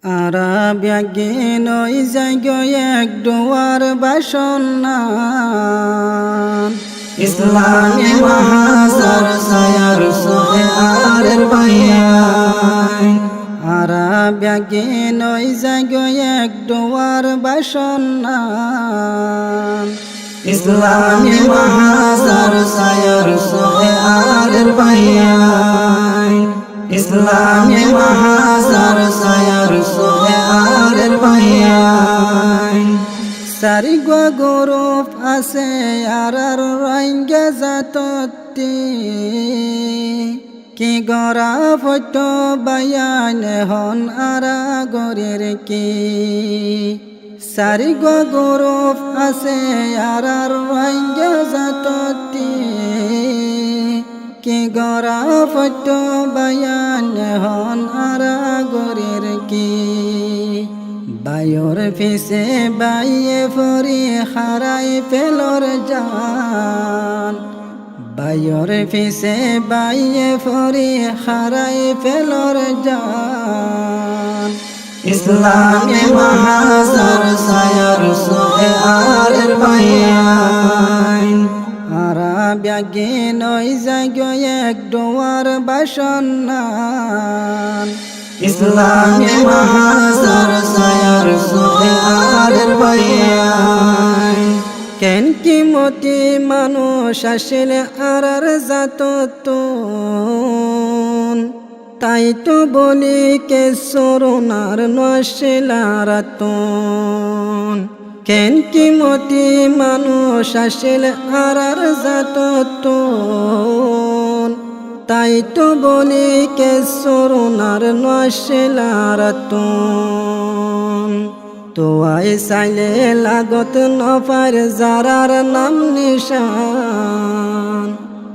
আরাবিয়াগে নই জায়গায় এক ডোয়ার বাসন্নান ইসলামী মহাসার সায়ার সোহে আরের ভাইয়াই আরাবিয়াগে নই জায়গায় এক ডোয়ার বাসন্নান ইসলামী মহাসার সায়ার সোহে আরের ভাইয়াই ইসলামী মহাসার সায়ার সোহে আরের ভাইয়াই সারি গরুপ আছে আর রঙ্গে জাততি কি গরা ফট বায়ান হন আরা গরের কি সারি গরুপ আছে আর রঙ্গে জাততি কি গরা ফট বায়ান হন আরা গরের কি বায়র ফিসে বাইয়ে ফরি হারাই ফেলর জান বায়র ফিসে বাইয়ে ফরি হারাই ফেলর জান ইসলামী মহাসার সায়ার সোহে আরের ভাইয়াই আরাবিয়াগে নই জায়গায় এক ডোয়ার বাসন্নান ইসলামী মহাসার সায়ার সোহে আরের ভাইয়াই কেন কি মতি মানুষ আসলে আরার জাততুন তাই তো বলি কে সরুনার নশিলারাতুন কেন কি মতি মানুষ আসলে আরার জাততুন তাই তো বলি কে সরুনার নশিলারাতুন তোয়াই চাইলে লাগত নফার যারার নাম নিশান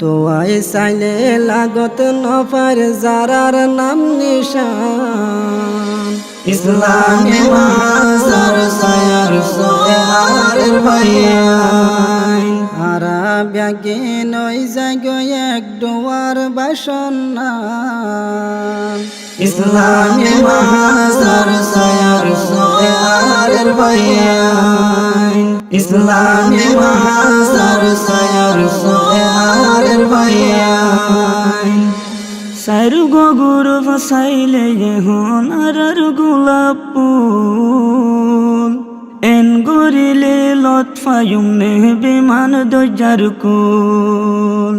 তোয়াই চাইলে লাগত নফার যারার নাম নিশান ইসলামী মহাসার সায়ার সোহে আরের ভাইয়াই আরাবিয়াগে নই জায়গায় এক ডোয়ার বাসন্নান ইসলামী মহাসার সায়ার সোহে আরের ভাইয়াই ইসলামী মহাসার সায়ার সোহে আরের ভাইয়াই সাইরু গুরু ফসাইলে হন আর গোলাপ ফুল এন গরিলে লতফায়ুম নে বিমান দজার কুল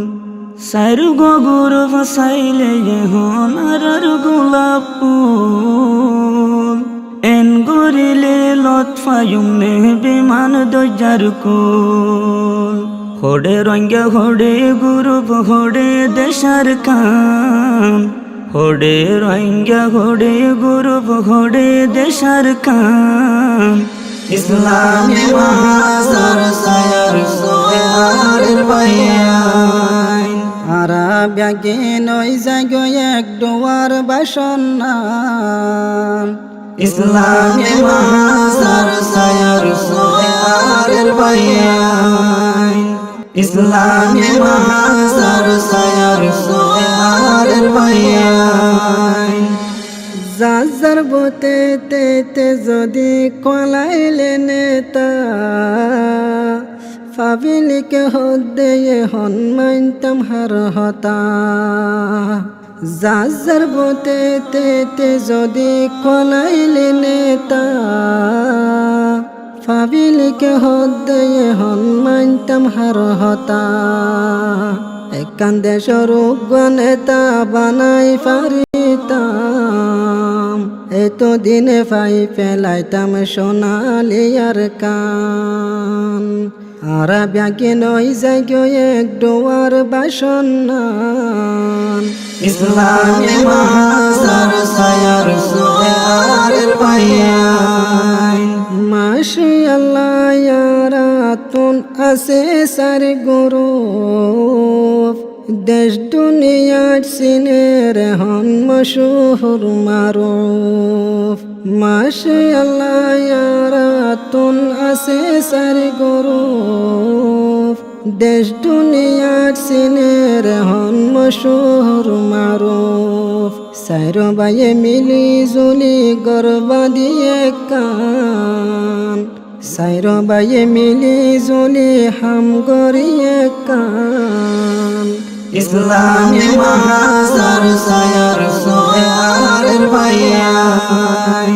সাইরু গুরু ফসাইলে হন আর গোলাপ ফুল এন গরিলে লতফায়ুম নে বিমান দজার কুল হোড়ে রঙ্গে হোড়ে গুরু হোড়ে দেশার কাম হোড়ে রঙ্গে হোড়ে গুরু হোড়ে দেশার কাম ইসলামী মহাসার সায়ার সোহে আরের ভাইয়াই আরাবিয়াগে নই জায়গায় এক ডোয়ার বাসন্নান ইসলামী মহাসার সায়ার সোহে আরের ভাইয়াই ইসলামী মহাসার সায়ার সোহে আরের ভাইয়াই যার বতে তে যদি কলাইলে নেতা ফাবিলিকে হদ্দে হন মানতাম হার হতা যার বতে তে যদি কলাইলে নেতা ফাবিলিকে হদ্দে হন মানতাম হার হতা একান দেশর নেতা বানাই পারিতাম এতো দিনে পাই ফেলাইতাম সোনালিয়ার কান আরাবিয়াগে নই জায়গায় এক ডোয়ার বাসন্নান ইসলামী মহাসার সায়ার সোহে আরের ভাইয়াই মাশাআল্লাহ ইয়ারাতুন আছে সার গরুপ দেশ দুনিয়ার সিনের হন মশহুর মারুফ মাশাআল্লাহ ইয়ারাতুন আছে সার গরুপ দেশ দুনিয়ার সিনের হন মশহুর মারুফ সাইরো বাইয়ে মিলি জুলি গরবা দিয়ে কান সাইরো বাইয়ে মিলি জুলি হাম গরিয়ে কান ইসলামী মাহাজার সায়ার সোয়ারের ভাইয়ান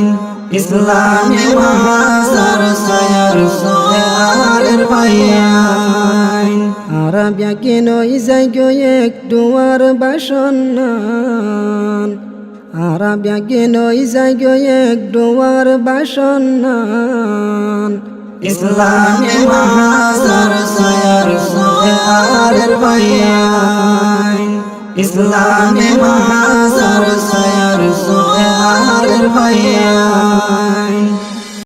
ইসলামী মাহাজার সায়ার সোয়ারের ভাইয়ান আরাবিয়া কেন ইজাই গো এক দুয়ার বাসন্নান আরাবিয়া কেন ইজাই গো এক দুয়ার বাসন্নান ইসলামী মাহাজার সায়ার সোয়ারের ভাইয়ান ইসলামী মাহাজার সায়ার সোয়ারের ভাইয়ান